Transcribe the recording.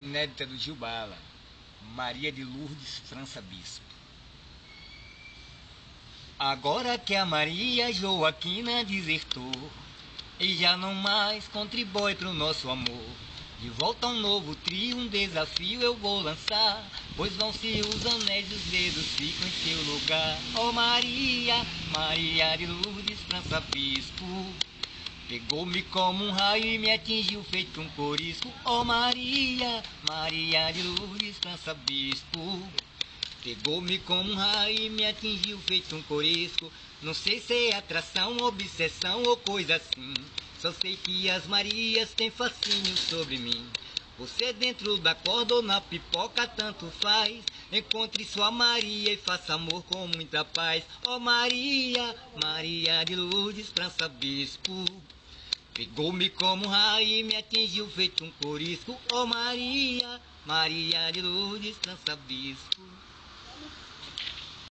Inédita do Gil Bala, Maria de Lourdes França Bispo. Agora que a Maria Joaquina desertou e já não mais contribui pro nosso amor, de volta a um novo trio, um desafio eu vou lançar, pois vão-se os anéis e os dedos ficam em seu lugar. Oh Maria, Maria de Lourdes França Bispo, pegou-me como um raio e me atingiu feito um corisco. Oh Maria, Maria de Lourdes França Bispo, pegou-me como um raio e me atingiu feito um corisco. Não sei se é atração, obsessão ou coisa assim, só sei que as Marias têm fascínio sobre mim. Você dentro da corda ou na pipoca tanto faz, encontre sua Maria e faça amor com muita paz. Oh Maria, Maria de Lourdes França Bispo, pegou-me como um raio e me atingiu feito um corisco. Oh Maria, Maria de Lourdes França Bispo.